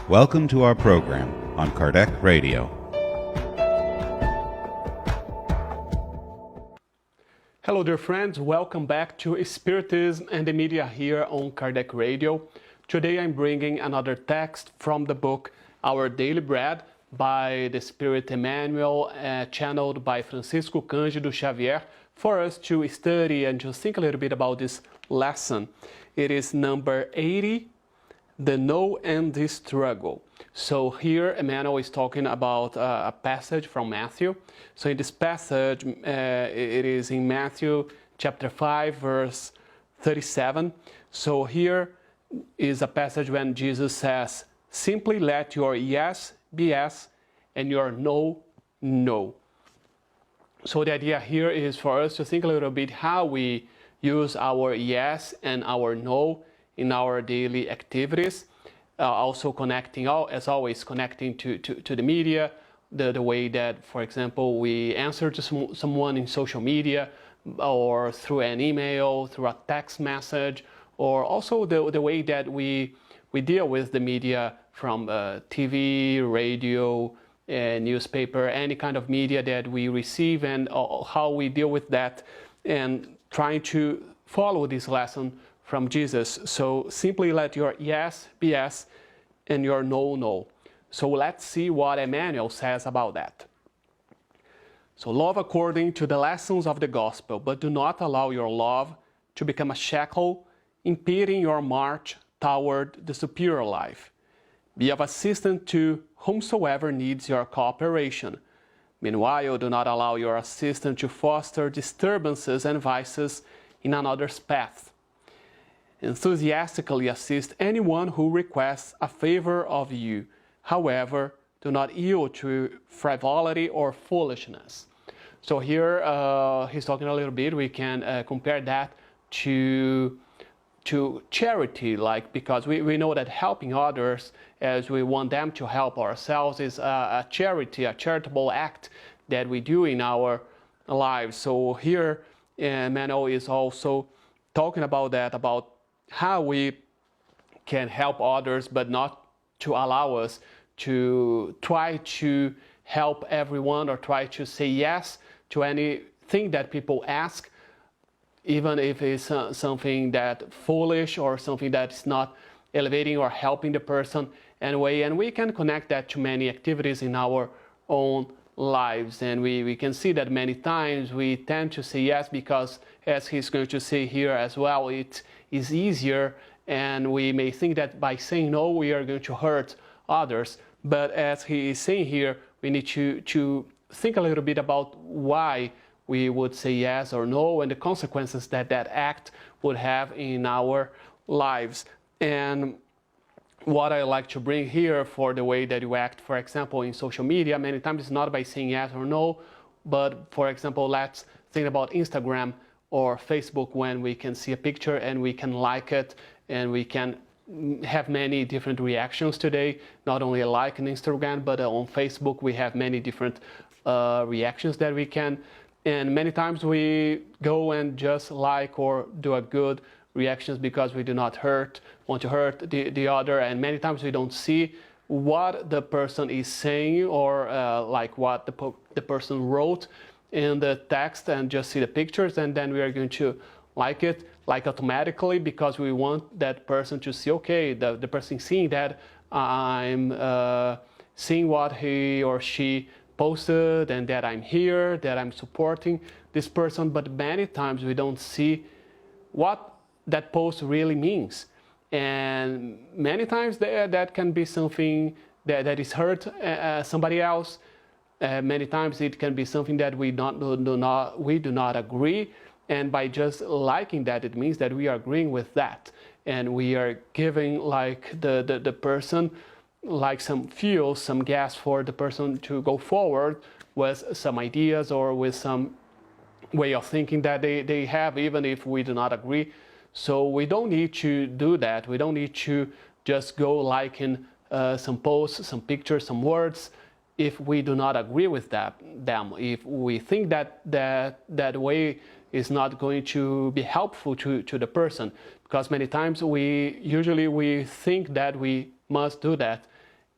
Welcome to our program on Kardec Radio. Hello dear friends, welcome back to Spiritism and the Media here on Kardec Radio. Today I'm bringing another text from the book Our Daily Bread by the Spirit Emmanuel, channeled by Francisco Cândido Xavier, for us to study and to think a little bit about this lesson. It is number 80, The No and the Struggle. So here Emmanuel is talking about a passage from Matthew. So in this passage, it is in Matthew chapter 5, verse 37. So here is a passage when Jesus says, simply let your yes be yes and your no, no. So the idea here is for us to think a little bit how we use our yes and our no in our daily activities. Also connecting, as always, connecting to the media, the way that, for example, we answer to someone in social media or through an email, through a text message, or also the way that we deal with the media from TV, radio, newspaper, any kind of media that we receive, and how we deal with that, and trying to follow this lesson from Jesus. So simply let your yes be yes and your no, no. So let's see what Emmanuel says about that. So love according to the lessons of the gospel, but do not allow your love to become a shackle impeding your march toward the superior life. Be of assistance to whomsoever needs your cooperation. Meanwhile, do not allow your assistance to foster disturbances and vices in another's path. Enthusiastically assist anyone who requests a favor of you. However, do not yield to frivolity or foolishness. So here he's talking a little bit, we can compare that to charity, like, because we know that helping others as we want them to help ourselves is a charity, a charitable act that we do in our lives. So here Emmanuel is also talking about that, about how we can help others, but not to allow us to try to help everyone or try to say yes to anything that people ask, even if it's something that foolish or something that's not elevating or helping the person anyway. And we can connect that to many activities in our own lives. And we can see that many times we tend to say yes because, as he's going to say here as well, it is easier, and we may think that by saying no we are going to hurt others. But as he is saying here, we need to think a little bit about why we would say yes or no, and the consequences that that act would have in our lives. And what I like to bring here for the way that you act, for example, in social media, many times it's not by saying yes or no, but for example, let's think about Instagram or Facebook, when we can see a picture and we can like it, and we can have many different reactions today, not only a like on Instagram, but on Facebook we have many different reactions that we can. And many times we go and just like or do a good reactions because we do not want to hurt the other, and many times we don't see what the person is saying or like what the person wrote in the text, and just see the pictures, and then we are going to like it like automatically because we want that person to see, okay, the person seeing that I'm seeing what he or she posted, and that I'm here, that I'm supporting this person. But many times we don't see what that post really means, and many times that can be something that is hurt somebody else. Many times it can be something that we do not agree, and by just liking that, it means that we are agreeing with that, and we are giving like the person like some fuel, some gas for the person to go forward with some ideas or with some way of thinking that they have, even if we do not agree. So we don't need to do that. We don't need to just go liking some posts, some pictures, some words, if we do not agree with them. If we think that way is not going to be helpful to the person, because many times we think that we must do that,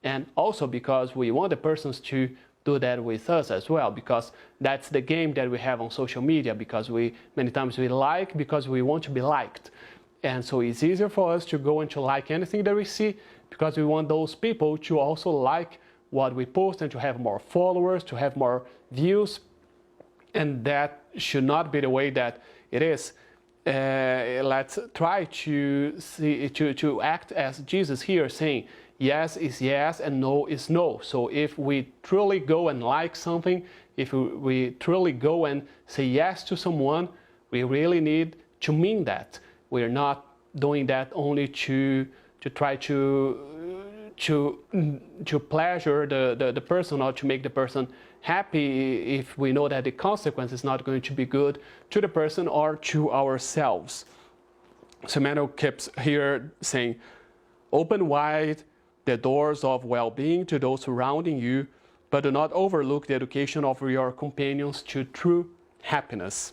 And also because we want the persons to do that with us as well, because that's the game that we have on social media, because many times we like because we want to be liked. And so it's easier for us to go and to like anything that we see, because we want those people to also like what we post and to have more followers, to have more views. And that should not be the way that it is. Let's try to act as Jesus here, saying yes is yes and no is no. So if we truly go and like something, if we truly go and say yes to someone, we really need to mean that. We're not doing that only to try to pleasure the person or to make the person happy if we know that the consequence is not going to be good to the person or to ourselves. So Emmanuel keeps here saying, open wide the doors of well-being to those surrounding you, but do not overlook the education of your companions to true happiness.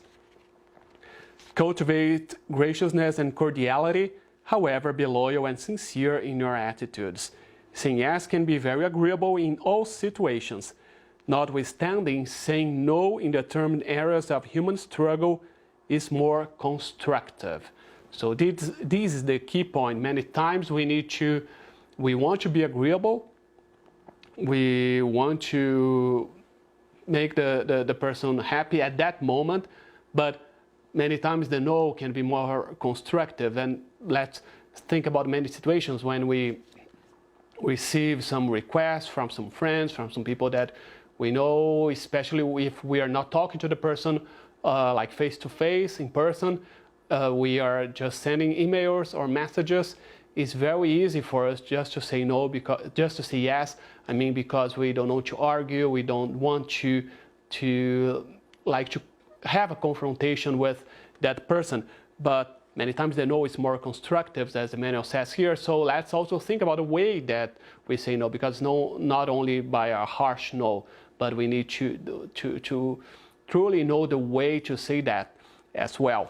Cultivate graciousness and cordiality, however, be loyal and sincere in your attitudes. Saying yes can be very agreeable in all situations. Notwithstanding, saying no in determined areas of human struggle is more constructive. So this is the key point. Many times we want to be agreeable. We want to make the person happy at that moment, but many times the no can be more constructive. And let's think about many situations when we receive some requests from some friends, from some people that we know, especially if we are not talking to the person like face to face, in person, we are just sending emails or messages. It's very easy for us just to say no, just to say yes. Because we don't want to argue, we don't want to have a confrontation with that person. But many times the no is more constructive, as Emmanuel says here. So let's also think about the way that we say no, because no, not only by a harsh no, but we need to truly know the way to say that as well.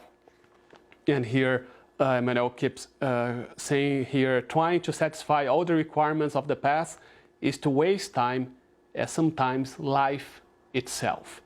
And here Emmanuel keeps saying here, trying to satisfy all the requirements of the past is to waste time, as sometimes life itself.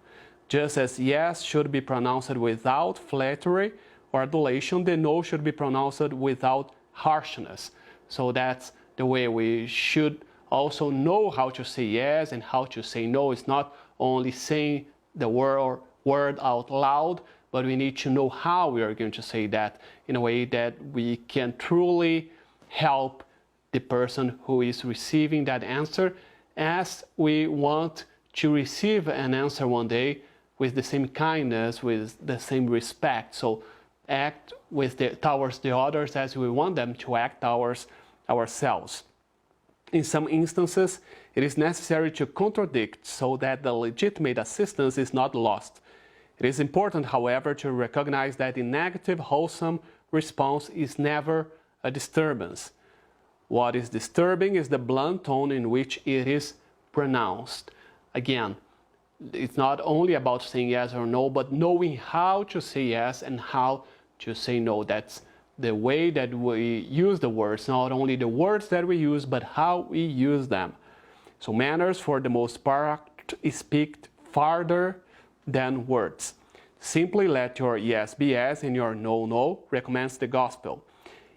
Just as yes should be pronounced without flattery or adulation, the no should be pronounced without harshness. So that's the way we should also know how to say yes and how to say no. It's not only saying the word out loud, but we need to know how we are going to say that in a way that we can truly help the person who is receiving that answer, as we want to receive an answer one day with the same kindness, with the same respect. So act towards the others as we want them to act towards ourselves. In some instances, it is necessary to contradict so that the legitimate assistance is not lost. It is important, however, to recognize that the negative, wholesome response is never a disturbance. What is disturbing is the blunt tone in which it is pronounced. Again, it's not only about saying yes or no, but knowing how to say yes and how to say no. That's the way that we use the words, not only the words that we use, but how we use them. So manners, for the most part, speak farther than words. Simply let your yes be yes and your no, no, recommends the gospel.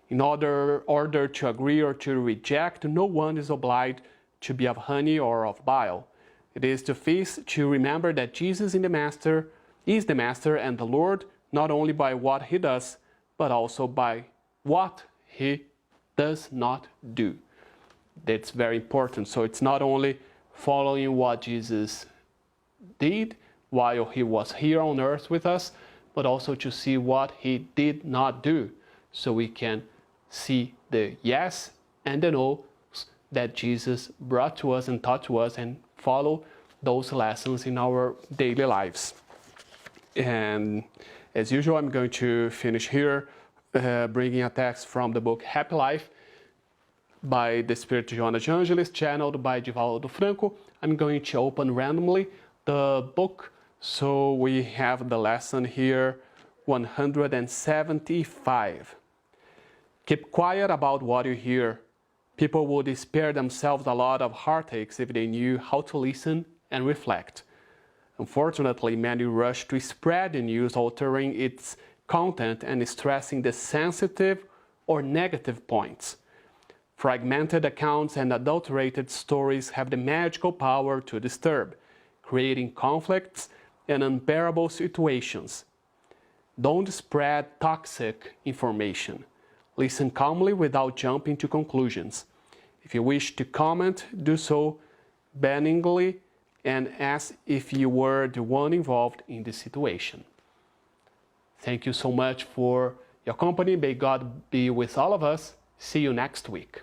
In order to agree or to reject, no one is obliged to be of honey or of bile. It is to feast to remember that Jesus is the Master and the Lord, not only by what he does, but also by what he does not do. That's very important. So it's not only following what Jesus did while he was here on earth with us, but also to see what he did not do, so we can see the yes and the no that Jesus brought to us and taught to us, and follow those lessons in our daily lives. And as usual, I'm going to finish here bringing a text from the book Happy Life by the Spirit Joana de Angelis, channeled by Divaldo Franco. I'm going to open randomly the book, so we have the lesson here, 175. Keep quiet about what you hear. People would spare themselves a lot of heartaches if they knew how to listen and reflect. Unfortunately, many rush to spread the news, altering its content and stressing the sensitive or negative points. Fragmented accounts and adulterated stories have the magical power to disturb, creating conflicts and unbearable situations. Don't spread toxic information. Listen calmly without jumping to conclusions. If you wish to comment, do so benignly and as if you were the one involved in the situation. Thank you so much for your company. May God be with all of us. See you next week.